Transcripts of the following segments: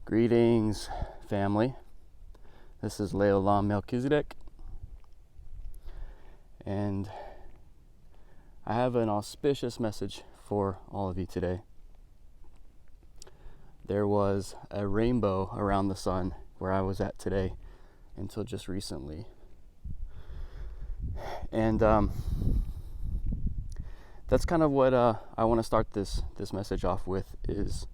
Greetings, family. This is Leolam Melchizedek, and I have an auspicious message for all of you today. There was a rainbow around the sun where I was at today until just recently. And that's kind of what I want to start this message off with, is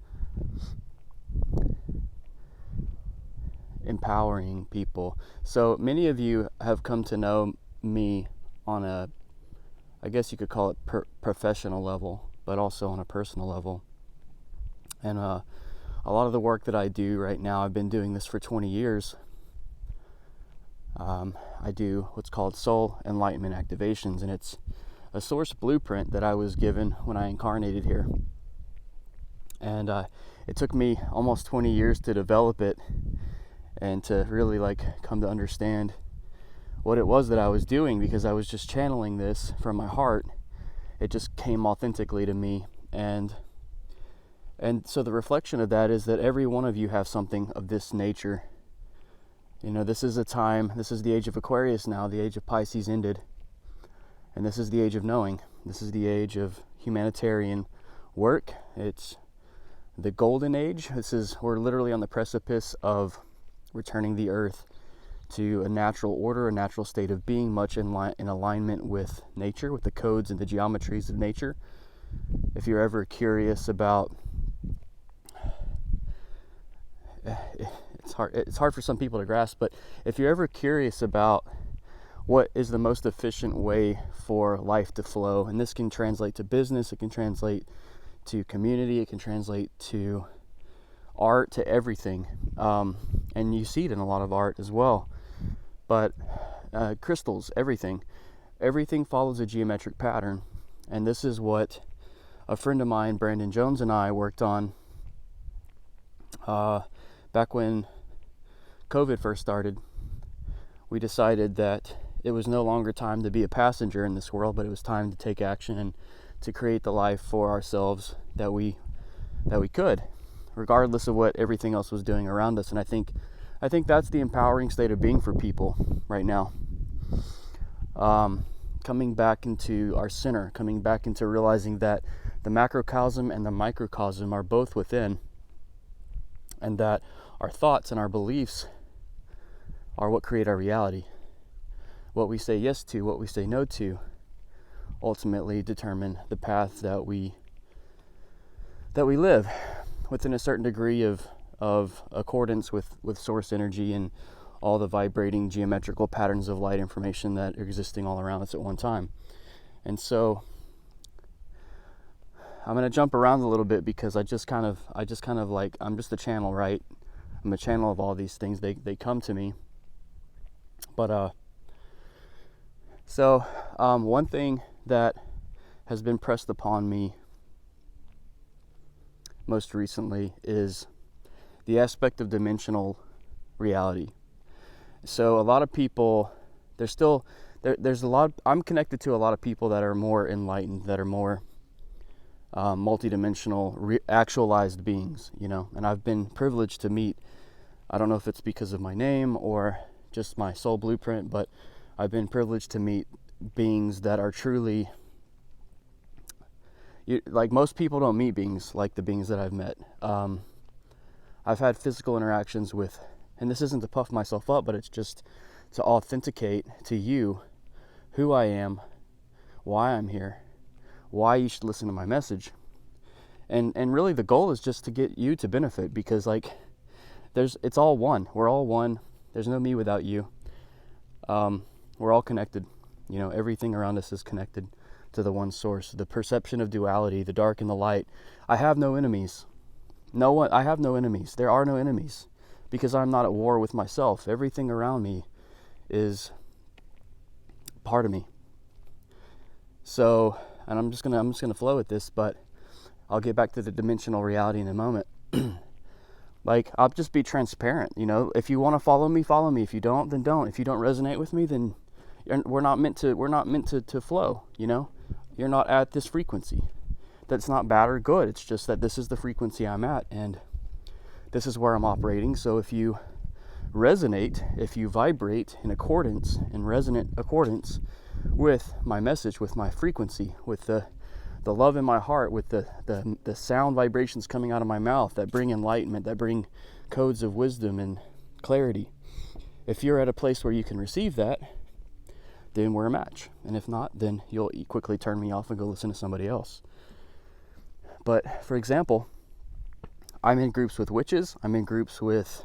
empowering people. So many of you have come to know me on a, I guess you could call it professional level, but also on a personal level. And a lot of the work that I do right now, I've been doing this for 20 years. I do what's called soul enlightenment activations, and it's a source blueprint that I was given when I incarnated here. And it took me almost 20 years to develop it and to really come to understand what it was that I was doing, because I was just channeling this from my heart. It just came authentically to me. And so the reflection of that is that every one of you have something of this nature. You know, this is the age of Aquarius now, the age of Pisces ended. And this is the age of knowing. This is the age of humanitarian work. It's the golden age. We're literally on the precipice of returning the earth to a natural order, a natural state of being, much in alignment with nature, with the codes and the geometries of nature. If you're ever curious about, it's hard for some people to grasp, but if you're ever curious about what is the most efficient way for life to flow, and this can translate to business, it can translate to community, it can translate to art, to everything, and you see it in a lot of art as well. But crystals, everything follows a geometric pattern, and this is what a friend of mine, Brandon Jones, and I worked on back when COVID first started. We decided that it was no longer time to be a passenger in this world, but it was time to take action and to create the life for ourselves that we could, regardless of what everything else was doing around us. And I think that's the empowering state of being for people right now. Coming back into our center, coming back into realizing that the macrocosm and the microcosm are both within, and that our thoughts and our beliefs are what create our reality. What we say yes to, what we say no to, ultimately determine the path that we live within a certain degree of accordance with source energy and all the vibrating geometrical patterns of light information that are existing all around us at one time. And so I'm going to jump around a little bit, because I'm just a channel, right? I'm a channel of all these things. They come to me. But so one thing that has been pressed upon me most recently is the aspect of dimensional reality. So a lot of people, there's a lot, I'm connected to a lot of people that are more enlightened, that are more multidimensional, actualized beings, you know, and I've been privileged to meet, I don't know if it's because of my name or just my soul blueprint, but I've been privileged to meet beings that are truly, like, most people don't meet beings like the beings that I've met. I've had physical interactions with, and this isn't to puff myself up, but it's just to authenticate to you who I am, why I'm here, why you should listen to my message. And really the goal is just to get you to benefit, because it's all one. We're all one. There's no me without you. We're all connected. You know, everything around us is connected to the one source. The perception of duality, the dark and the light. I have no enemies. I have no enemies. There are no enemies, because I'm not at war with myself. Everything around me is part of me. So, and I'm just gonna flow with this, but I'll get back to the dimensional reality in a moment. I'll just be transparent. You know, if you want to follow me, follow me. If you don't, then don't. If you don't resonate with me, then we're not meant to flow. You know, you're not at this frequency. That's not bad or good. It's just that this is the frequency I'm at, and this is where I'm operating. So if you resonate, if you vibrate in accordance, in resonant accordance with my message, with my frequency, with the love in my heart, with the sound vibrations coming out of my mouth that bring enlightenment, that bring codes of wisdom and clarity, if you're at a place where you can receive that, then we're a match. And if not, then you'll quickly turn me off and go listen to somebody else. But for example, I'm in groups with witches. I'm in groups with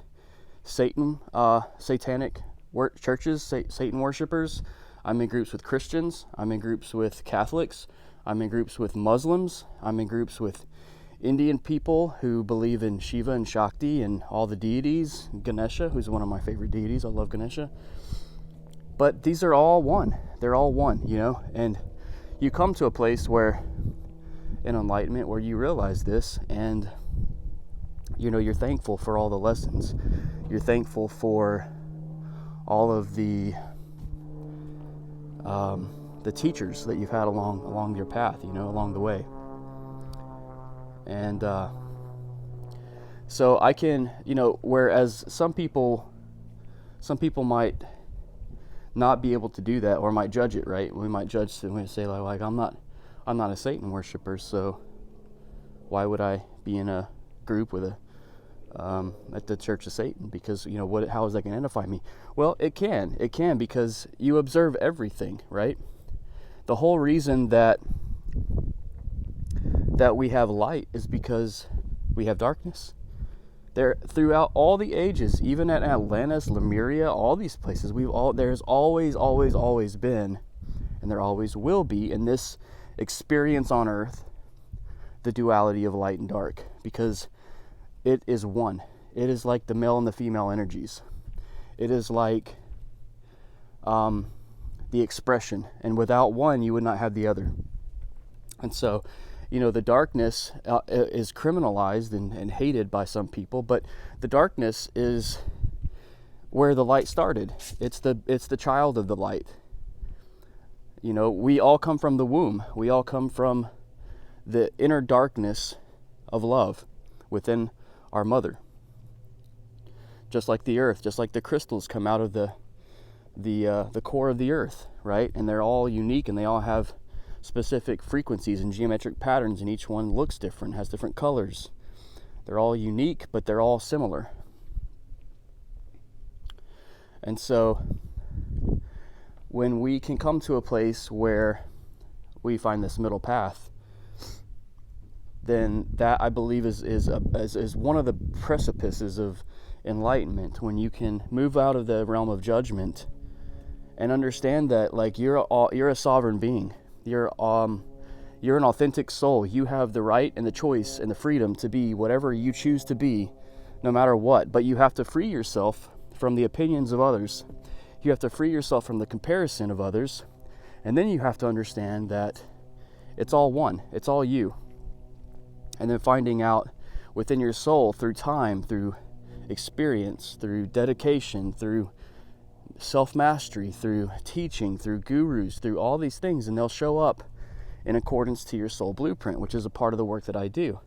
satanic churches, Satan worshipers. I'm in groups with Christians. I'm in groups with Catholics. I'm in groups with Muslims. I'm in groups with Indian people who believe in Shiva and Shakti and all the deities. Ganesha, who's one of my favorite deities. I love Ganesha. But these are all one. They're all one, and you come to a place where, in enlightenment, where you realize this, and you're thankful for all the lessons. You're thankful for all of the teachers that you've had along your path, along the way. And so I can, whereas some people might not be able to do that, or might judge it, right? We might judge and we say like I'm not a Satan worshiper, so why would I be in a group with at the Church of Satan? Because how is that going to identify me? Well, it can because you observe everything, right? The whole reason that we have light is because we have darkness. There, throughout all the ages, even at Atlantis, Lemuria, all these places, there's always been, and there always will be in this experience on Earth, the duality of light and dark, because it is one. It is like the male and the female energies. It is like the expression, and without one, you would not have the other. And so, the darkness is criminalized and hated by some people, but the darkness is where the light started. It's the child of the light. We all come from the womb. We all come from the inner darkness of love within our mother. Just like the earth, just like the crystals come out of the core of the earth, right? And they're all unique, and they all have specific frequencies and geometric patterns, and each one looks different, has different colors. They're all unique, but they're all similar. And so when we can come to a place where we find this middle path, then that, I believe, is one of the precipices of enlightenment, when you can move out of the realm of judgment and understand that you're a sovereign being. You're an authentic soul. You have the right and the choice and the freedom to be whatever you choose to be, no matter what. But you have to free yourself from the opinions of others. You have to free yourself from the comparison of others. And then you have to understand that it's all one. It's all you. And then finding out within your soul, through time, through experience, through dedication, through self-mastery, through teaching, through gurus, through all these things, and they'll show up in accordance to your soul blueprint, which is a part of the work that I do.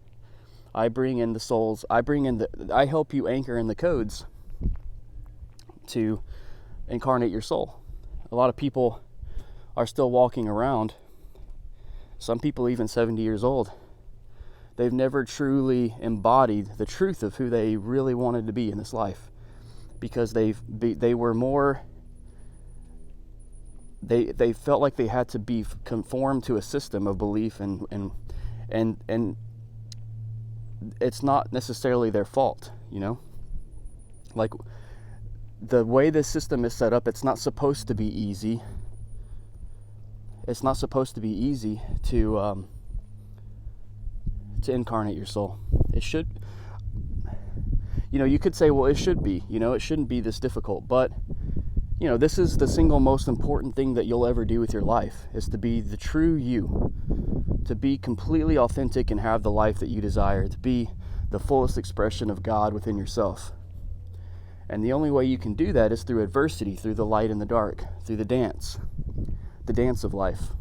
I bring in the souls, I help you anchor in the codes to incarnate your soul. A lot of people are still walking around, some people even 70 years old. They've never truly embodied the truth of who they really wanted to be in this life, because they felt like they had to be conformed to a system of belief, and it's not necessarily their fault, like the way this system is set up. It's not supposed to be easy. It's not supposed to be easy to incarnate your soul. It should, you could say, well, it should be, it shouldn't be this difficult, but this is the single most important thing that you'll ever do with your life, is to be the true you, to be completely authentic and have the life that you desire, to be the fullest expression of God within yourself. And the only way you can do that is through adversity, through the light and the dark, through the dance of life.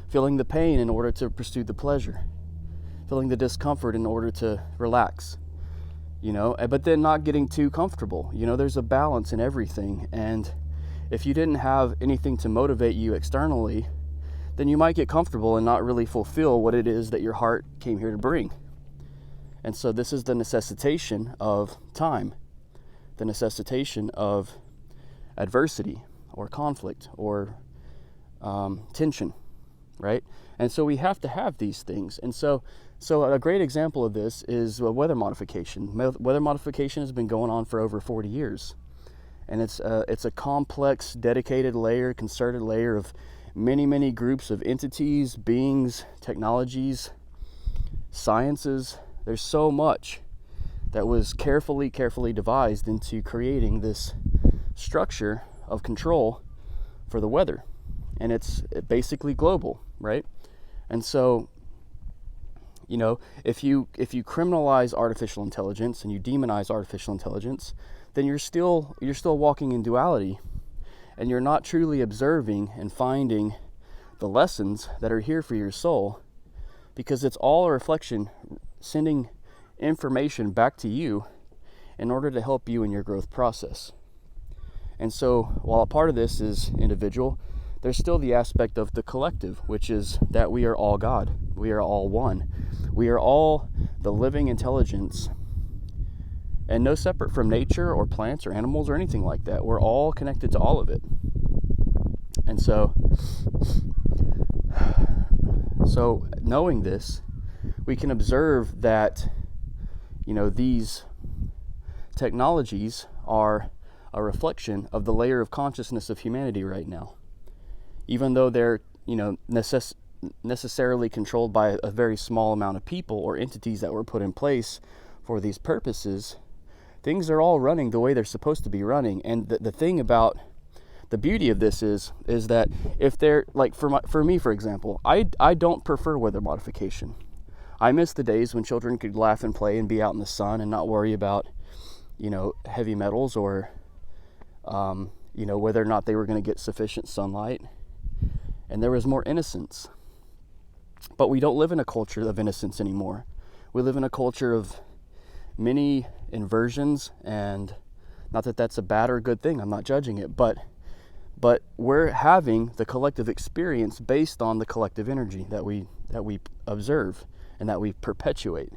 Feeling the pain in order to pursue the pleasure, feeling the discomfort in order to relax, but then not getting too comfortable. There's a balance in everything. And if you didn't have anything to motivate you externally, then you might get comfortable and not really fulfill what it is that your heart came here to bring. And so this is the necessitation of time, the necessitation of adversity or conflict or tension, right? And so we have to have these things. And so a great example of this is weather modification. Weather modification has been going on for over 40 years. And it's a complex, dedicated layer, concerted layer of many, many groups of entities, beings, technologies, sciences. There's so much that was carefully devised into creating this structure of control for the weather. And it's basically global, right? And so, if you criminalize artificial intelligence and you demonize artificial intelligence, then you're still walking in duality, and you're not truly observing and finding the lessons that are here for your soul, because it's all a reflection, sending information back to you in order to help you in your growth process. And so while a part of this is individual, there's still the aspect of the collective, which is that we are all God. We are all one. We are all the living intelligence, and no separate from nature or plants or animals or anything like that. We're all connected to all of it. And so knowing this, we can observe that, these technologies are a reflection of the layer of consciousness of humanity right now. Even though they're, necessarily controlled by a very small amount of people or entities that were put in place for these purposes, things are all running the way they're supposed to be running. And the thing about the beauty of this is that if they're, like for me, for example, I don't prefer weather modification. I miss the days when children could laugh and play and be out in the sun and not worry about, heavy metals or, whether or not they were going to get sufficient sunlight. And there was more innocence. But we don't live in a culture of innocence anymore. We live in a culture of many inversions, and not that that's a bad or good thing, I'm not judging it, but we're having the collective experience based on the collective energy that we observe and that we perpetuate.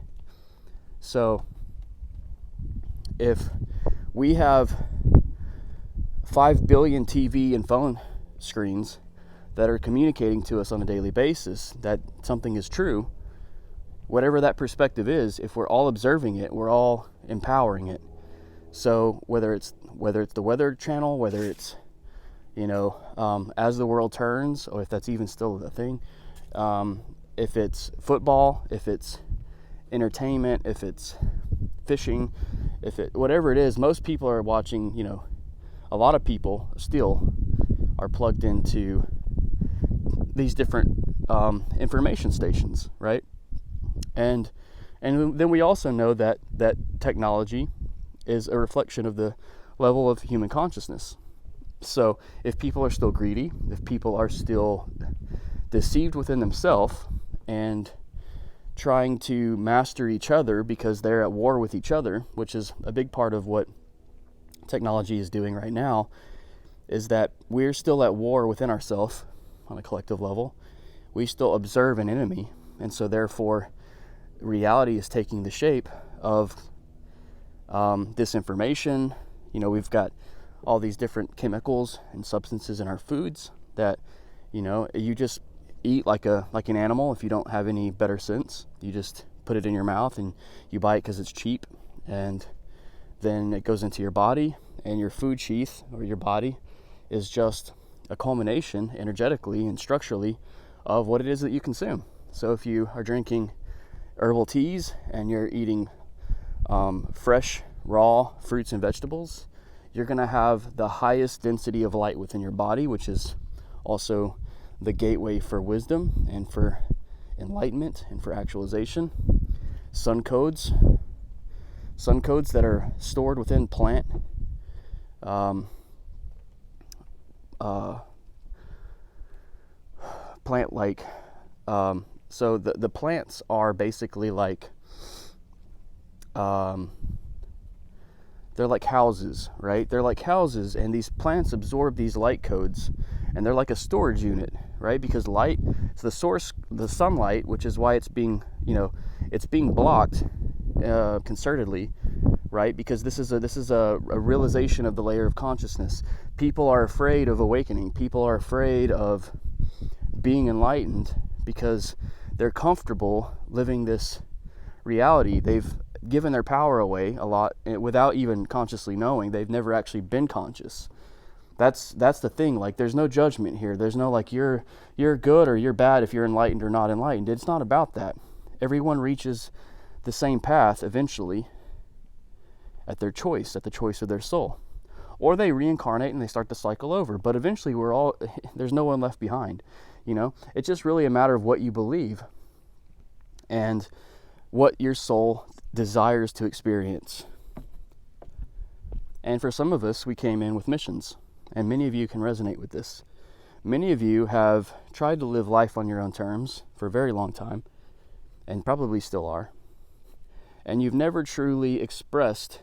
So if we have 5 billion TV and phone screens that are communicating to us on a daily basis that something is true, whatever that perspective is, if we're all observing it, we're all empowering it. So whether it's the Weather Channel, whether it's As the World Turns, or if that's even still a thing, if it's football, if it's entertainment, if it's fishing, whatever it is, most people are watching. A lot of people still are plugged into these different information stations, right? And then we also know that technology is a reflection of the level of human consciousness. So if people are still greedy, if people are still deceived within themselves and trying to master each other because they're at war with each other, which is a big part of what technology is doing right now, is that we're still at war within ourselves on a collective level. We still observe an enemy, and so therefore reality is taking the shape of disinformation. We've got all these different chemicals and substances in our foods that you just eat like an animal. If you don't have any better sense, you just put it in your mouth and you buy it because it's cheap, and then it goes into your body, and your food sheath or your body is just a culmination energetically and structurally of what it is that you consume. So if you are drinking herbal teas and you're eating fresh, raw fruits and vegetables, you're going to have the highest density of light within your body, which is also the gateway for wisdom and for enlightenment and for actualization. Sun codes that are stored within plant plant-like. So the plants are basically like they're like houses, right? They're like houses, and these plants absorb these light codes, and they're like a storage unit, right? Because light is the source, the sunlight, which is why it's being, it's being blocked concertedly, right? Because this is a realization of the layer of consciousness. People are afraid of awakening. People are afraid of being enlightened because they're comfortable living this reality. They've given their power away a lot without even consciously knowing. They've never actually been conscious. That's the thing. Like, there's no judgment here. There's no like you're good or you're bad if you're enlightened or not enlightened. It's not about that. Everyone reaches the same path eventually at their choice, at the choice of their soul. Or they reincarnate and they start to cycle over. But eventually there's no one left behind. It's just really a matter of what you believe and what your soul desires to experience. And for some of us, we came in with missions. And many of you can resonate with this. Many of you have tried to live life on your own terms for a very long time, and probably still are. And you've never truly expressed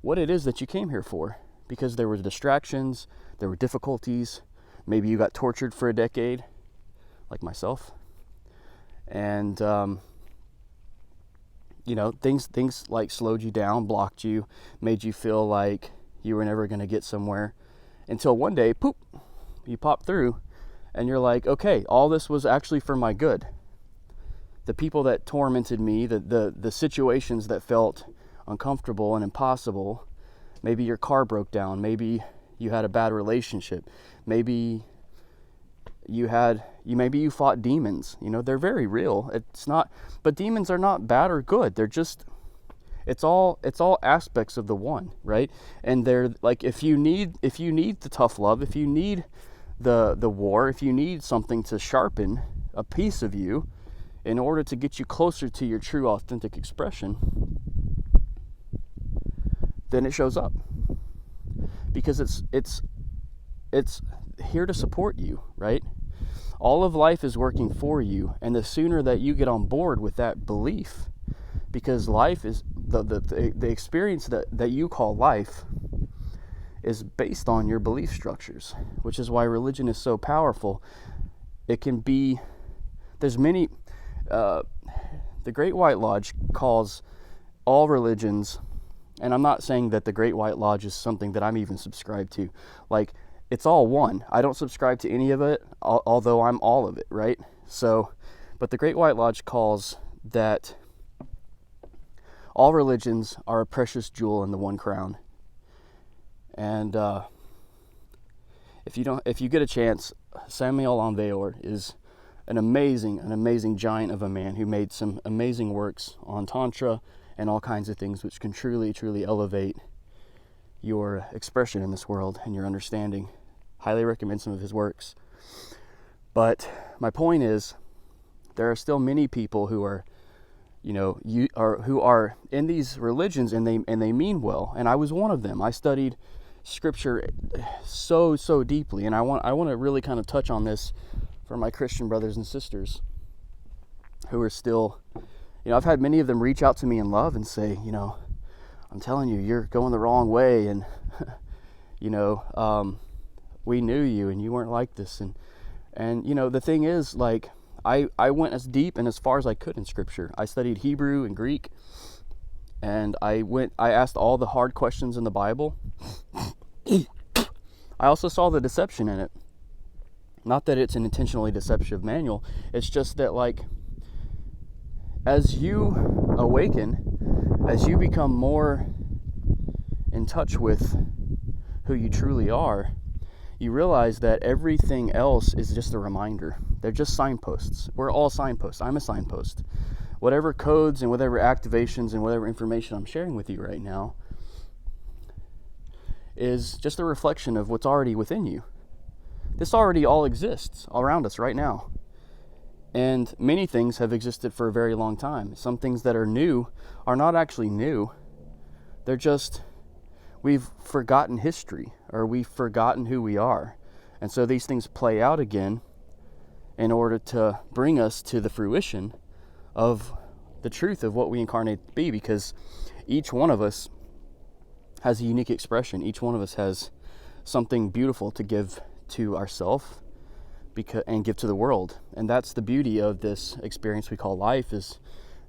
what it is that you came here for, because there were distractions, there were difficulties. Maybe you got tortured for a decade, like myself. And, things like slowed you down, blocked you, made you feel like you were never going to get somewhere. Until one day, poop, you pop through and you're like, okay, all this was actually for my good. The people that tormented me, the situations that felt uncomfortable and impossible, maybe your car broke down, maybe you had a bad relationship, maybe you fought demons. They're very real. But demons are not bad or good. They're just, it's all aspects of the one, right? And they're like, if you need the tough love, if you need the war, if you need something to sharpen a piece of you in order to get you closer to your true authentic expression, then it shows up. Because it's here to support you, right? All of life is working for you, and the sooner that you get on board with that belief, because life is the experience that you call life is based on your belief structures, which is why religion is so powerful. It can be, there's many, the Great White Lodge calls all religions, and I'm not saying that the Great White Lodge is something that I'm even subscribed to. Like, it's all one. I don't subscribe to any of it, although I'm all of it, right? So, but the Great White Lodge calls that all religions are a precious jewel in the one crown. And if you get a chance, Samuel Onveor is an amazing giant of a man who made some amazing works on Tantra and all kinds of things which can truly elevate your expression in this world and your understanding. Highly recommend some of his works. But my point is, there are still many people who are, who are in these religions and they mean well. And I was one of them. I studied scripture so deeply, and I want to really kind of touch on this for my Christian brothers and sisters who are still, I've had many of them reach out to me in love and say, I'm telling you, you're going the wrong way, and we knew you and you weren't like this, and the thing is, like, I went as deep and as far as I could in scripture. I studied Hebrew and Greek, and I asked all the hard questions in the Bible. I also saw the deception in it. Not that it's an intentionally deceptive manual, it's just that, like, as you awaken, as you become more in touch with who you truly are, you realize that everything else is just a reminder. They're just signposts. We're all signposts. I'm a signpost. Whatever codes and whatever activations and whatever information I'm sharing with you right now is just a reflection of what's already within you. This already all exists all around us right now. And many things have existed for a very long time. Some things that are new are not actually new. They're just, we've forgotten history, or we've forgotten who we are. And so these things play out again in order to bring us to the fruition of the truth of what we incarnate to be, because each one of us has a unique expression. Each one of us has something beautiful to give to ourselves and give to the world. And that's the beauty of this experience we call life, is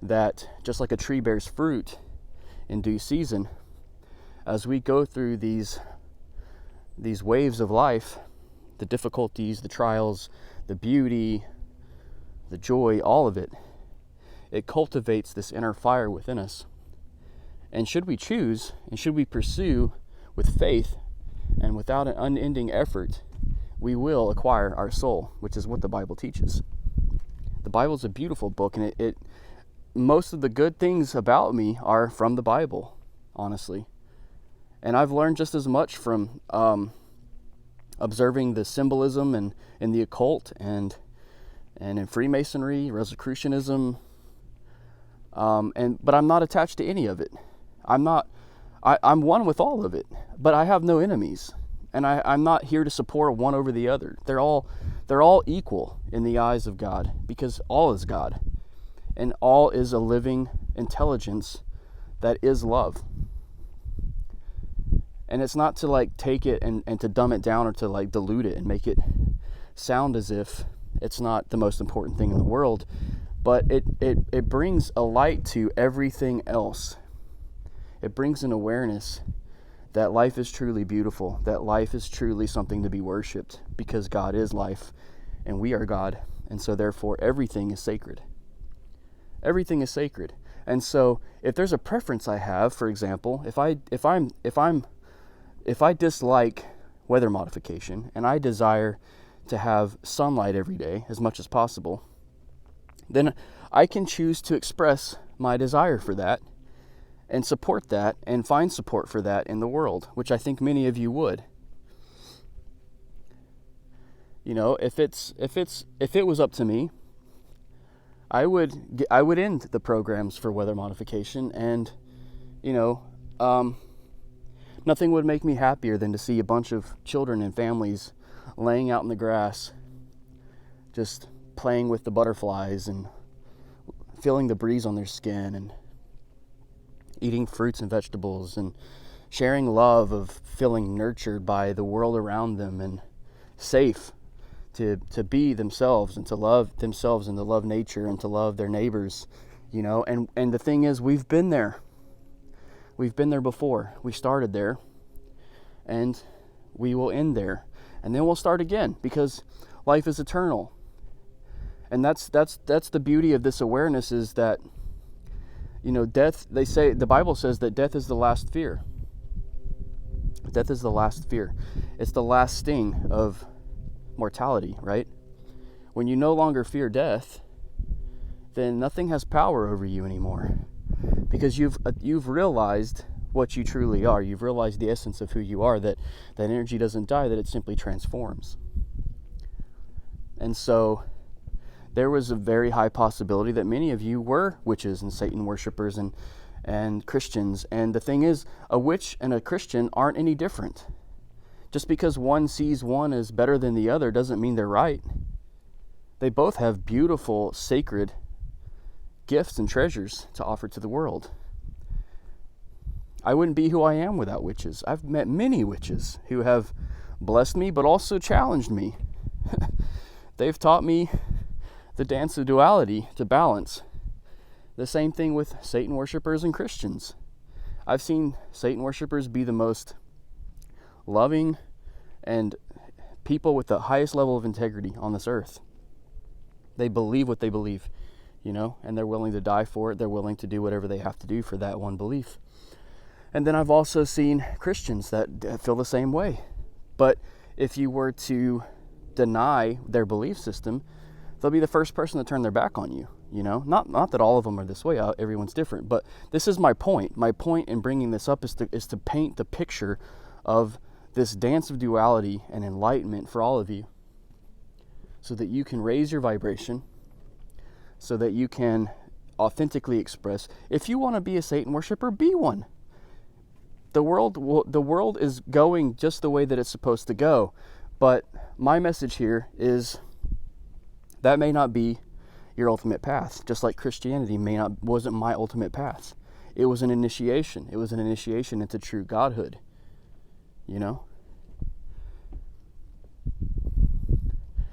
that just like a tree bears fruit in due season, as we go through these waves of life, the difficulties, the trials, the beauty, the joy, all of it, it cultivates this inner fire within us. And should we choose, and should we pursue with faith and without an unending effort, we will acquire our soul, which is what the Bible teaches. The Bible is a beautiful book, and it most of the good things about me are from the Bible, honestly. And I've learned just as much from observing the symbolism and in the occult and in Freemasonry, Rosicrucianism, but I'm not attached to any of it. I'm one with all of it, but I have no enemies. And I'm not here to support one over the other. They're all equal in the eyes of God, because all is God. And all is a living intelligence that is love. And it's not to like take it and to dumb it down or to like dilute it and make it sound as if it's not the most important thing in the world. But it brings a light to everything else. It brings an awareness that life is truly beautiful, that life is truly something to be worshipped, because God is life and we are God, and so therefore everything is sacred. Everything is sacred. And so if there's a preference I have, for example, if I dislike weather modification and I desire to have sunlight every day as much as possible, then I can choose to express my desire for that and support that and find support for that in the world, which I think many of you would. You know, if it was up to me, I would end the programs for weather modification, and nothing would make me happier than to see a bunch of children and families laying out in the grass, just playing with the butterflies and feeling the breeze on their skin and eating fruits and vegetables and sharing love of feeling nurtured by the world around them and safe to be themselves and to love themselves and to love nature and to love their neighbors, and the thing is, we've been there before. We started there and we will end there, and then we'll start again, because life is eternal. And that's the beauty of this awareness, is that death, the Bible says that death is the last fear. Death is the last fear. It's the last sting of mortality, right? When you no longer fear death, then nothing has power over you anymore, because you've realized what you truly are. You've realized the essence of who you are, that energy doesn't die, that it simply transforms. And so there was a very high possibility that many of you were witches and Satan worshipers and Christians. And the thing is, a witch and a Christian aren't any different. Just because one sees one as better than the other doesn't mean they're right. They both have beautiful, sacred gifts and treasures to offer to the world. I wouldn't be who I am without witches. I've met many witches who have blessed me, but also challenged me. They've taught me the dance of duality, to balance. The same thing with Satan worshipers and Christians. I've seen Satan worshipers be the most loving and people with the highest level of integrity on this earth. They believe what they believe, and they're willing to die for it. They're willing to do whatever they have to do for that one belief. And then I've also seen Christians that feel the same way. But if you were to deny their belief system, they'll be the first person to turn their back on you. Not that all of them are this way. Everyone's different. But this is my point. My point in bringing this up is to paint the picture of this dance of duality and enlightenment for all of you, so that you can raise your vibration, so that you can authentically express. If you want to be a Satan worshiper, be one. The world is going just the way that it's supposed to go. But my message here is that may not be your ultimate path, just like Christianity wasn't my ultimate path. It was an initiation. It was an initiation into true godhood, you know?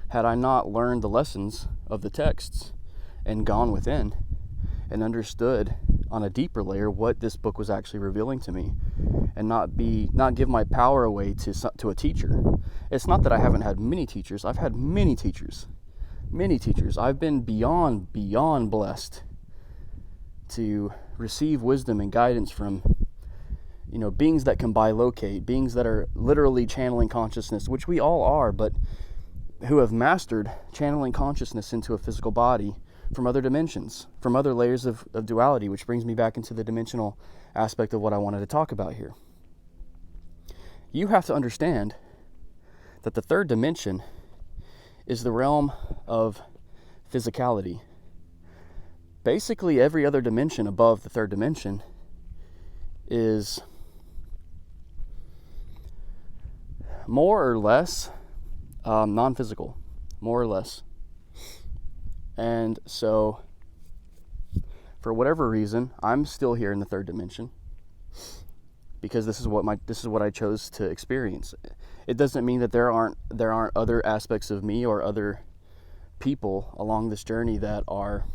Had I not learned the lessons of the texts and gone within and understood on a deeper layer what this book was actually revealing to me, and not give my power away to a teacher. It's not that I haven't had many teachers. I've had many teachers. I've been beyond blessed to receive wisdom and guidance from, beings that can bilocate, beings that are literally channeling consciousness, which we all are, but who have mastered channeling consciousness into a physical body from other dimensions, from other layers of duality, which brings me back into the dimensional aspect of what I wanted to talk about here. You have to understand that the third dimension is the realm of physicality. Basically, every other dimension above the third dimension is more or less non-physical, more or less. And so, for whatever reason, I'm still here in the third dimension because this is what I chose to experience. It doesn't mean that there aren't other aspects of me or other people along this journey that are,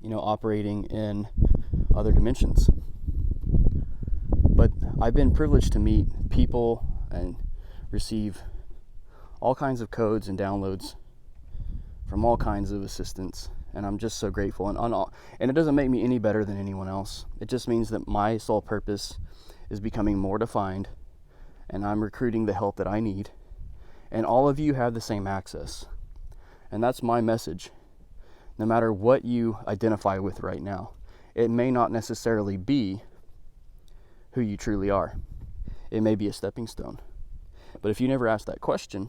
operating in other dimensions. But I've been privileged to meet people and receive all kinds of codes and downloads from all kinds of assistants, and I'm just so grateful. And it doesn't make me any better than anyone else. It just means that my soul purpose is becoming more defined, and I'm recruiting the help that I need. And all of you have the same access. And that's my message. No matter what you identify with right now, it may not necessarily be who you truly are. It may be a stepping stone. But if you never ask that question,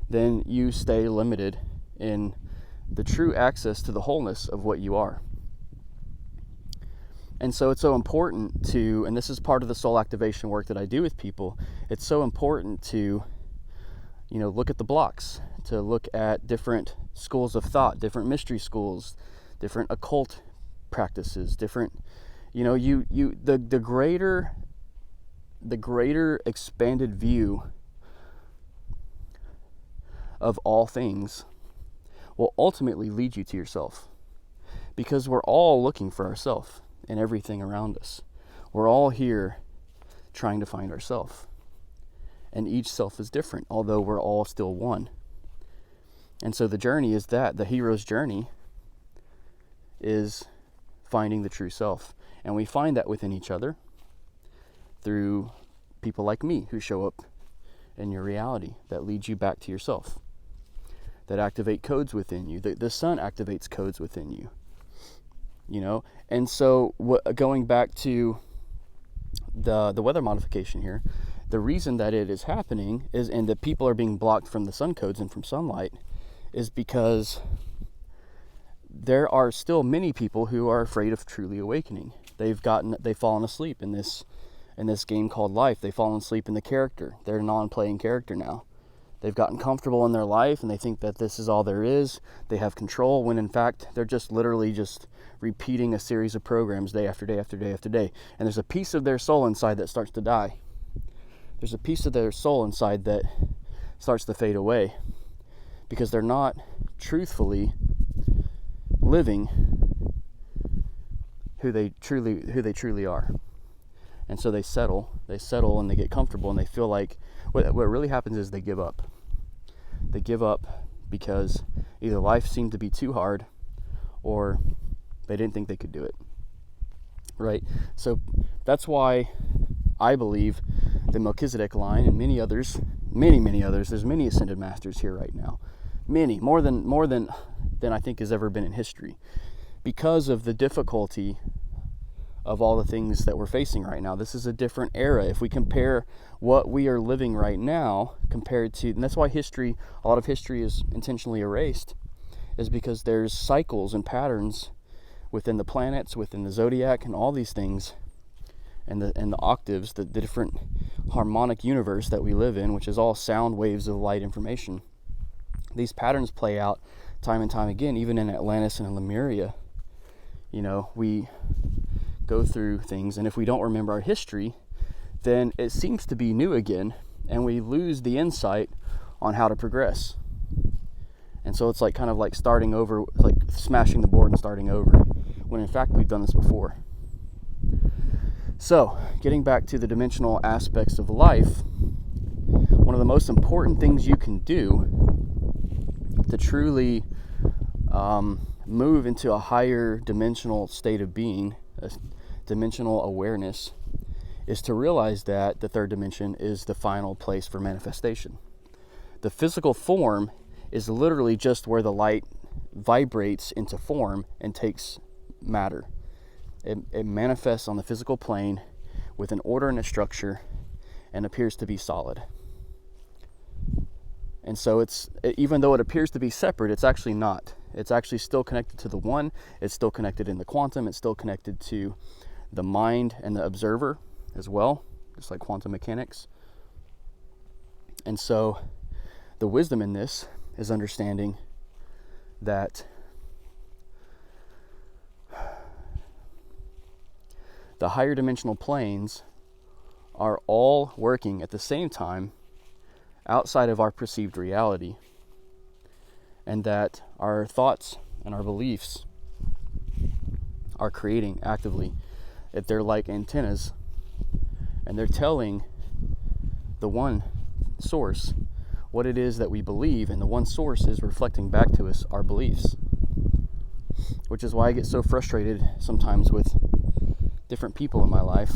then you stay limited in the true access to the wholeness of what you are. And so it's so important to, and this is part of the soul activation work that I do with people, it's so important to, look at the blocks, to look at different schools of thought, different mystery schools, different occult practices, different, the greater expanded view of all things will ultimately lead you to yourself, because we're all looking for ourselves in everything around us. We're all here trying to find ourselves, and each self is different, although we're all still one. And so the journey is that, the hero's journey is finding the true self, and we find that within each other through people like me who show up in your reality, that leads you back to yourself, that activate codes within you. The sun activates codes within you, And so going back to the weather modification here, the reason that it is happening is, and that people are being blocked from the sun codes and from sunlight, is because there are still many people who are afraid of truly awakening. They've fallen asleep in this game called life. They've fallen asleep in the character. They're a non-playing character now. They've gotten comfortable in their life, and they think that this is all there is. They have control, when in fact they're just literally just repeating a series of programs day after day after day after day. And there's a piece of their soul inside that starts to die. There's a piece of their soul inside that starts to fade away, because they're not truthfully living who they truly are. And so they settle and they get comfortable, and they feel like what really happens is they give up. They give up because either life seemed to be too hard, or they didn't think they could do it. Right? So that's why I believe the Melchizedek line and many others, there's many ascended masters here right now. Many, more than I think has ever been in history, because of the difficulty of all the things that we're facing right now. This is a different era. If we compare what we are living right now compared to, and that's why a lot of history is intentionally erased, is because there's cycles and patterns within the planets, within the zodiac, and all these things, and the octaves, the different harmonic universe that we live in, which is all sound waves of light information. These patterns play out time and time again, even in Atlantis and in Lemuria. go through things, and if we don't remember our history, then it seems to be new again, and we lose the insight on how to progress. And so it's like kind of like starting over, like smashing the board and starting over, when in fact we've done this before. So, getting back to the dimensional aspects of life, one of the most important things you can do to truly move into a higher dimensional state of being, a dimensional awareness, is to realize that the third dimension is the final place for manifestation. The physical form is literally just where the light vibrates into form and takes matter. It manifests on the physical plane with an order and a structure and appears to be solid. And so even though it appears to be separate, it's actually not. It's actually still connected to the one. It's still connected in the quantum. It's still connected to the mind and the observer as well, just like quantum mechanics. And so the wisdom in this is understanding that the higher dimensional planes are all working at the same time outside of our perceived reality, and that our thoughts and our beliefs are creating actively. If they're like antennas, and they're telling the one source what it is that we believe, and the one source is reflecting back to us our beliefs. Which is why I get so frustrated sometimes with different people in my life,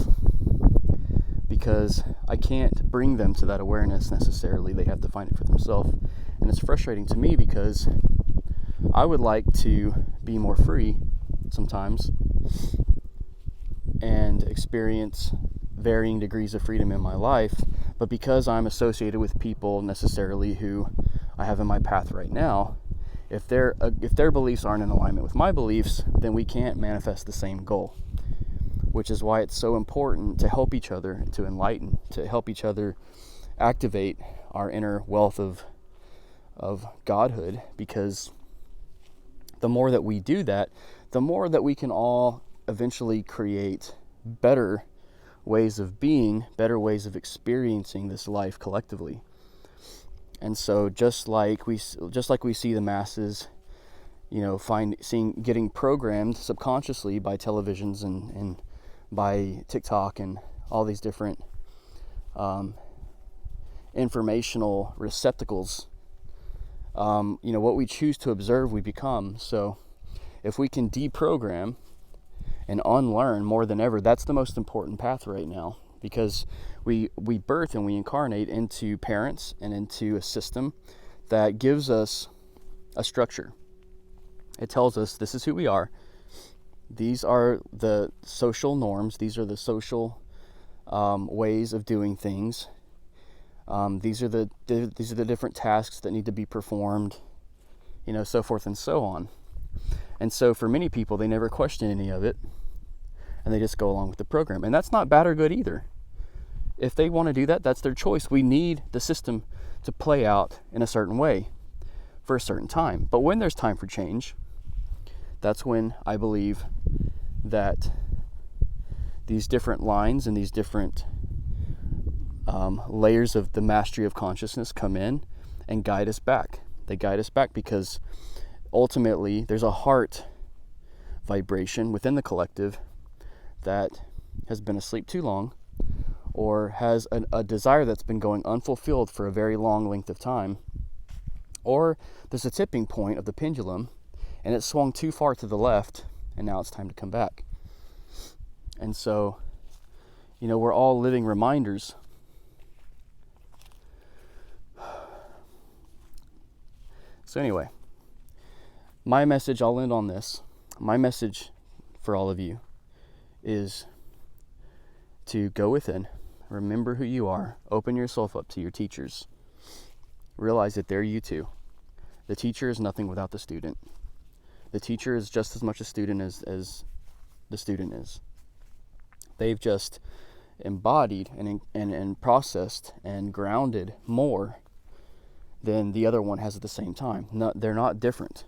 because I can't bring them to that awareness necessarily. They have to find it for themselves. And it's frustrating to me because I would like to be more free sometimes and experience varying degrees of freedom in my life, but because I'm associated with people necessarily who I have in my path right now, if their beliefs aren't in alignment with my beliefs, then we can't manifest the same goal. Which is why it's so important to help each other, to enlighten, to help each other activate our inner wealth of godhood, because the more that we do that, the more that we can all eventually create better ways of being, better ways of experiencing this life collectively. And so just like we see the masses, getting programmed subconsciously by televisions and by TikTok and all these different informational receptacles, what we choose to observe, we become. So if we can deprogram and unlearn more than ever, that's the most important path right now, because we birth and we incarnate into parents and into a system that gives us a structure. It tells us this is who we are. These are the social norms. These are the social ways of doing things. These are the different tasks that need to be performed, so forth and so on. And so for many people, they never question any of it, and they just go along with the program. And that's not bad or good either. If they want to do that, that's their choice. We need the system to play out in a certain way for a certain time. But when there's time for change, that's when I believe that these different lines and these different layers of the mastery of consciousness come in and guide us back. They guide us back because ultimately there's a heart vibration within the collective that has been asleep too long, or has a desire that's been going unfulfilled for a very long length of time, or there's a tipping point of the pendulum and it swung too far to the left and now it's time to come back. And so, we're all living reminders. So anyway, my message, I'll end on this. My message for all of you is to go within, remember who you are, open yourself up to your teachers. Realize that they're you too. The teacher is nothing without the student. The teacher is just as much a student as the student is. They've just embodied and processed and grounded more than the other one has at the same time. They're not different.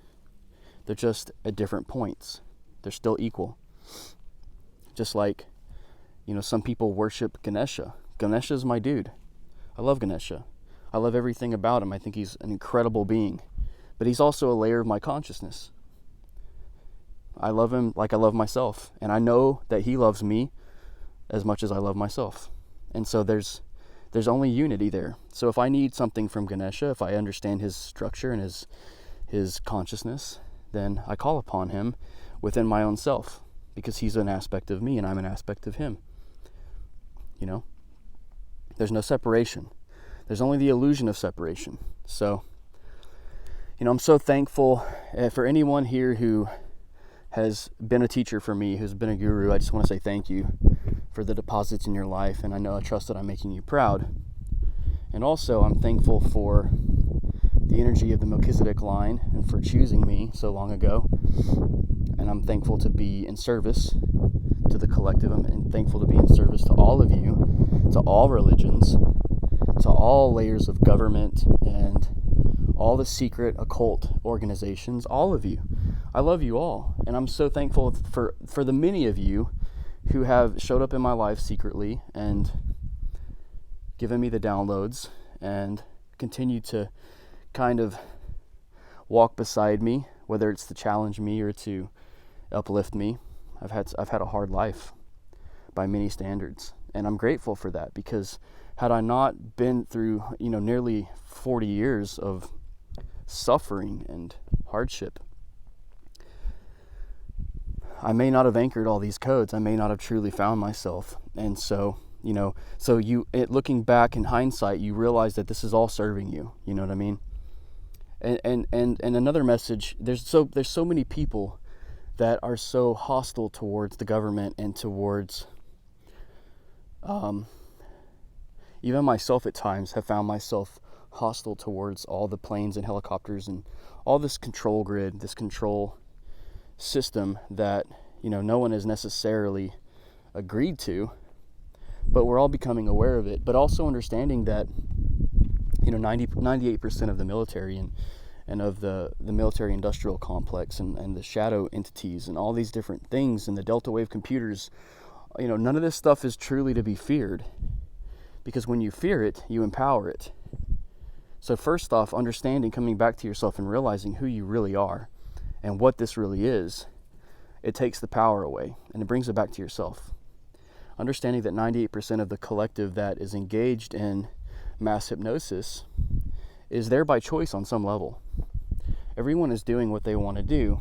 They're just at different points. They're still equal. Just like, some people worship Ganesha. Ganesha's my dude. I love Ganesha. I love everything about him. I think he's an incredible being. But he's also a layer of my consciousness. I love him like I love myself. And I know that he loves me as much as I love myself. And so there's only unity there. So if I need something from Ganesha, if I understand his structure and his consciousness, then I call upon him within my own self, because he's an aspect of me and I'm an aspect of him. There's no separation. There's only the illusion of separation. So, I'm so thankful for anyone here who has been a teacher for me, who's been a guru. I just want to say thank you for the deposits in your life, and I trust that I'm making you proud. And also, I'm thankful for the energy of the Melchizedek line and for choosing me so long ago. And I'm thankful to be in service to the collective. I'm thankful to be in service to all of you, to all religions, to all layers of government and all the secret occult organizations, all of you. I love you all. And I'm so thankful for the many of you who have showed up in my life secretly and given me the downloads and continue to kind of walk beside me, whether it's to challenge me or to uplift me. I've had a hard life by many standards, and I'm grateful for that, because had I not been through nearly 40 years of suffering and hardship, I may not have anchored all these codes. I may not have truly found myself. And so looking back in hindsight, you realize that this is all serving you. You know what I mean? And another message, there's so many people that are so hostile towards the government and towards, even myself at times have found myself hostile towards all the planes and helicopters and all this control grid, this control system that, no one has necessarily agreed to, but we're all becoming aware of it. But also understanding that, 98% of the military and of the military industrial complex and the shadow entities and all these different things and the delta wave computers, none of this stuff is truly to be feared, because when you fear it, you empower it. So first off, understanding, coming back to yourself and realizing who you really are and what this really is, it takes the power away and it brings it back to yourself. Understanding that 98% of the collective that is engaged in mass hypnosis is there by choice on some level. Everyone is doing what they want to do,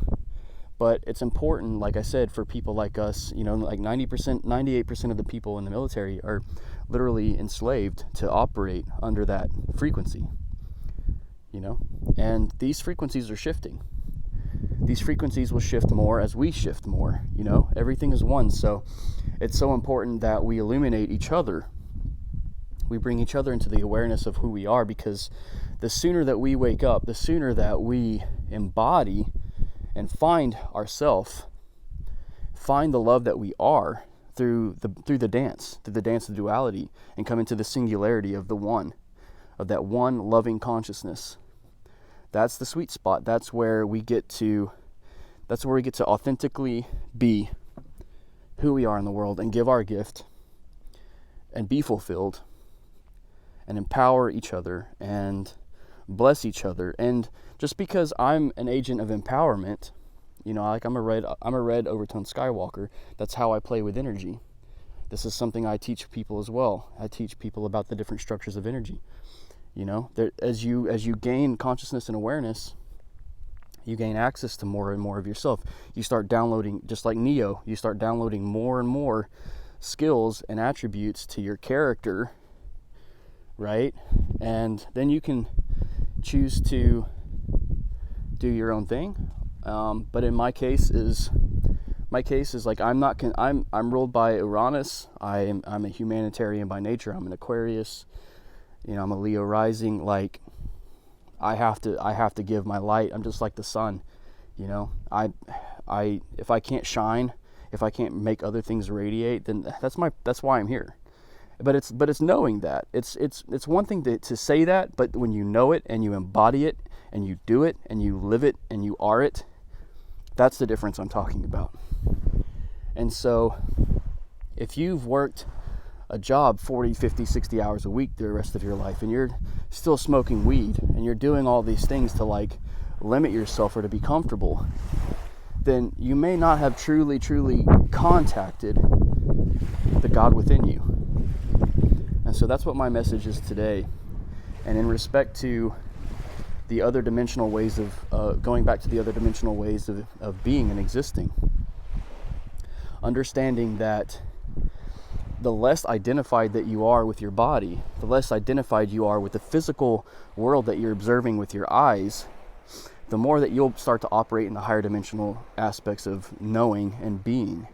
but it's important, like I said, for people like us, like 98% of the people in the military are literally enslaved to operate under that frequency, and these frequencies are shifting. These frequencies will shift more as we shift more, everything is one. So it's so important that we illuminate each other. We bring each other into the awareness of who we are, because the sooner that we wake up, the sooner that we embody and find ourselves, find the love that we are through the dance of duality, and come into the singularity of the one, of that one loving consciousness. That's the sweet spot. That's where we get to authentically be who we are in the world and give our gift and be fulfilled and empower each other and bless each other. And just because I'm an agent of empowerment, I'm a red overtone Skywalker. That's how I play with energy. This is something I teach people as well. I teach people about the different structures of energy. As you gain consciousness and awareness, you gain access to more and more of yourself. You start downloading, just like Neo, you start downloading more and more skills and attributes to your character, right? And then you can choose to do your own thing. But in my case is like I'm ruled by Uranus. I'm a humanitarian by nature. I'm an Aquarius. I'm a Leo rising. Like I have to give my light. I'm just like the sun. If I can't shine, if I can't make other things radiate, then that's why I'm here. But it's knowing that. It's one thing to say that, but when you know it and you embody it and you do it and you live it and you are it, that's the difference I'm talking about. And so If you've worked a job 40, 50, 60 hours a week the rest of your life, and you're still smoking weed, and you're doing all these things to like limit yourself or to be comfortable, then you may not have truly contacted the God within you. And so that's what my message is today. And in respect to the other dimensional ways of, going back to the other dimensional ways of being and existing, understanding that the less identified that you are with your body, the less identified you are with the physical world that you're observing with your eyes, the more that you'll start to operate in the higher dimensional aspects of knowing and being.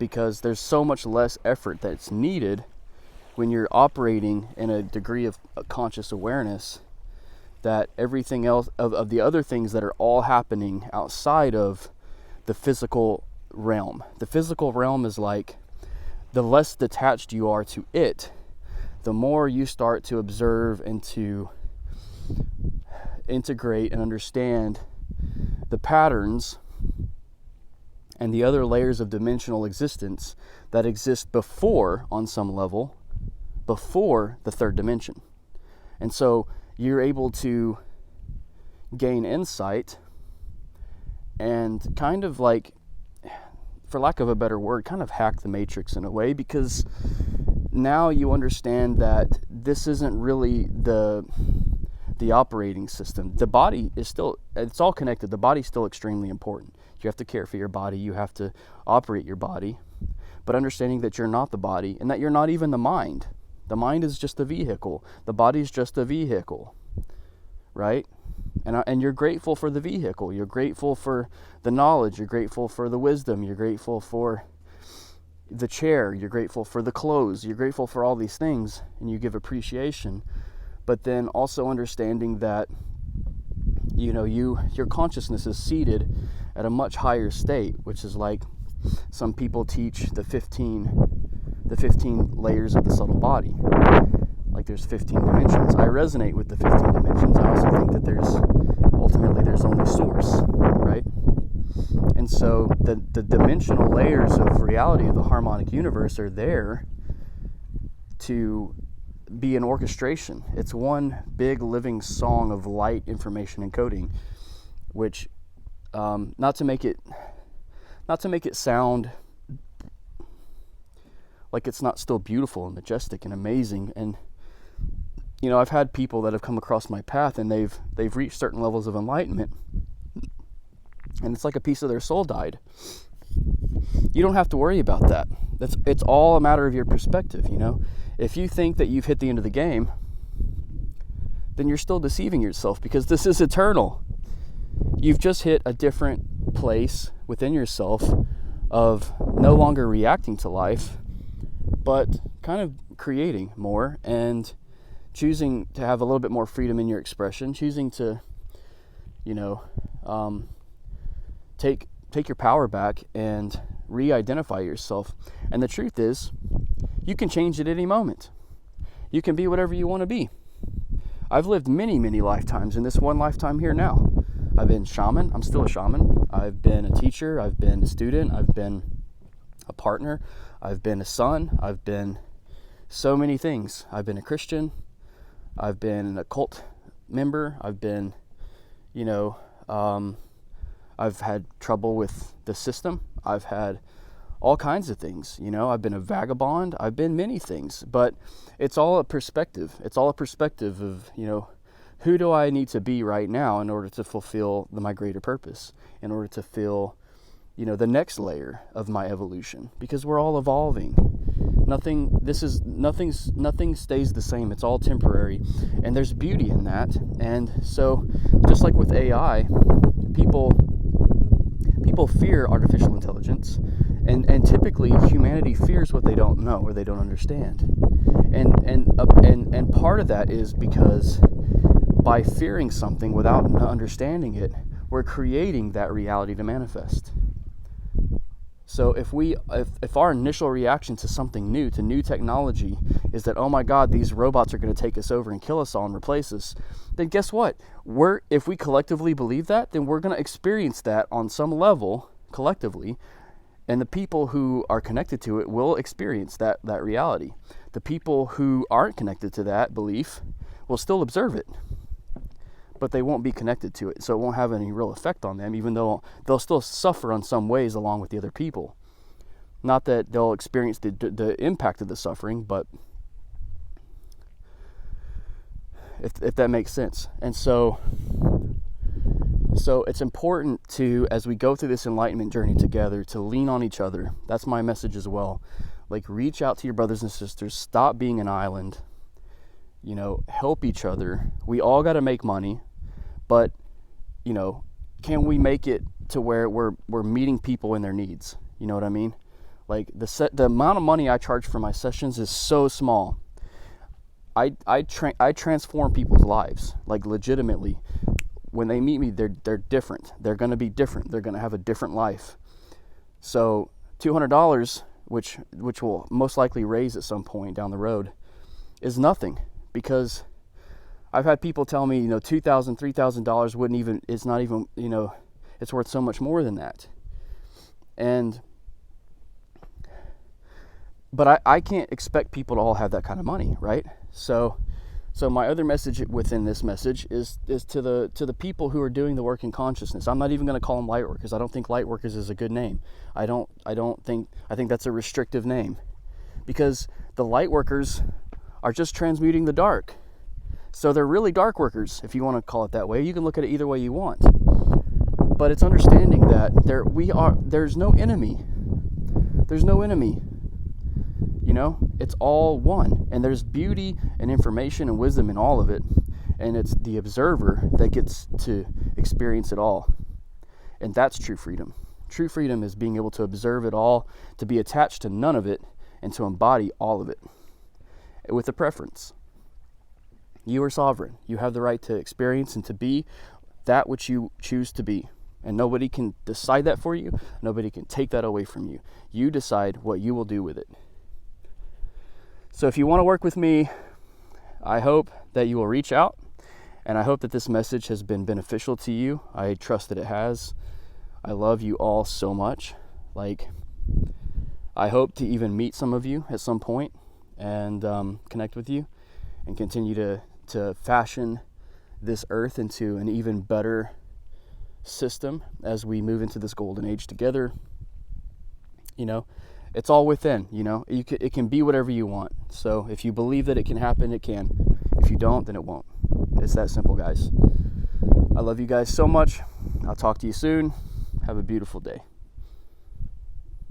Because there's so much less effort that's needed when you're operating in a degree of conscious awareness, that everything else, of the other things that are all happening outside of the physical realm. The physical realm is like, the less detached you are to it, the more you start to observe and to integrate and understand the patterns and the other layers of dimensional existence that exist before, on some level, before the third dimension. And so you're able to gain insight and kind of like, for lack of a better word, kind of hack the matrix in a way, because now you understand that this isn't really the operating system. The body is still, it's all connected. The body's still extremely important. You have to care for your body. You have to operate your body. But understanding that you're not the body and that you're not even the mind. The mind is just a vehicle. The body's just a vehicle, right? And you're grateful for the vehicle. You're grateful for the knowledge. You're grateful for the wisdom. You're grateful for the chair. You're grateful for the clothes. You're grateful for all these things, and you give appreciation. But then also understanding that, you know, your consciousness is seated at a much higher state, which is like some people teach the 15 layers of the subtle body. Like there's 15 dimensions. I resonate with the 15 dimensions. I also think that there's only source, right? And so the dimensional layers of reality of the harmonic universe are there to be an orchestration. It's one big living song of light, information, and coding, which not to make it sound like it's not still beautiful and majestic and amazing. And you know, I've had people that have come across my path and they've reached certain levels of enlightenment, and it's like a piece of their soul died. You don't have to worry about that. It's all a matter of your perspective, you know. If you think that you've hit the end of the game, then you're still deceiving yourself, because this is eternal. You've just hit a different place within yourself of no longer reacting to life, but kind of creating more and choosing to have a little bit more freedom in your expression, choosing to, you know, take your power back and re-identify yourself. And the truth is, you can change at any moment. You can be whatever you want to be. I've lived many lifetimes in this one lifetime here now. I've been shaman. I'm still a shaman. I've been a teacher. I've been a student. I've been a partner. I've been a son. I've been so many things. I've been a Christian. I've been an occult member. I've been, you know, I've had trouble with the system. I've had all kinds of things, you know. I've been a vagabond. I've been many things, but it's all a perspective. It's all a perspective of, you know, who do I need to be right now in order to fulfill my greater purpose, in order to feel, you know, the next layer of my evolution, because we're all evolving. Nothing stays the same. It's all temporary, and there's beauty in that. And so, just like with AI, people fear artificial intelligence, and typically humanity fears what they don't know or they don't understand. And part of that is because by fearing something without understanding it, we're creating that reality to manifest. So if our initial reaction to something new, to new technology, is that, oh my God, these robots are going to take us over and kill us all and replace us, then guess what? If we collectively believe that, then we're going to experience that on some level collectively, And the people who are connected to it will experience that reality. The people who aren't connected to that belief will still observe it, but they won't be connected to it. So it won't have any real effect on them, even though they'll still suffer on some ways along with the other people. Not that they'll experience the impact of the suffering, but if that makes sense. And so it's important to, as we go through this enlightenment journey together, to lean on each other. That's my message as well. Like, reach out to your brothers and sisters. Stop being an island. Help each other. We all got to make money, but can we make it to where we're meeting people in their needs? You know what I mean? Like, the amount of money I charge for my sessions is so small. I transform people's lives, like, legitimately. When they meet me, they're different. They're going to be different. They're going to have a different life. So $200, which will most likely raise at some point down the road, is nothing, because I've had people tell me, $2,000, $3,000 wouldn't even, it's not even, it's worth so much more than that. But I can't expect people to all have that kind of money, right? So my other message within this message is to the people who are doing the work in consciousness. I'm not even going to call them light workers. I don't think light workers is a good name. I think that's a restrictive name, because the light workers are just transmuting the dark. So they're really dark workers, if you want to call it that way. You can look at it either way you want. But it's understanding that there's no enemy. There's no enemy. It's all one, and there's beauty and information and wisdom in all of it, and it's the observer that gets to experience it all. And that's true freedom. True freedom is being able to observe it all, to be attached to none of it, and to embody all of it with a preference. You are sovereign. You have the right to experience and to be that which you choose to be, and nobody can decide that for you. Nobody can take that away from you. You decide what you will do with it. So if you want to work with me, I hope that you will reach out, and I hope that this message has been beneficial to you. I trust that it has. I love you all so much. I hope to even meet some of you at some point and connect with you and continue to fashion this earth into an even better system as we move into this golden age together. It's all within, it can be whatever you want. So if you believe that it can happen, it can. If you don't, then it won't. It's that simple, guys. I love you guys so much. I'll talk to you soon. Have a beautiful day.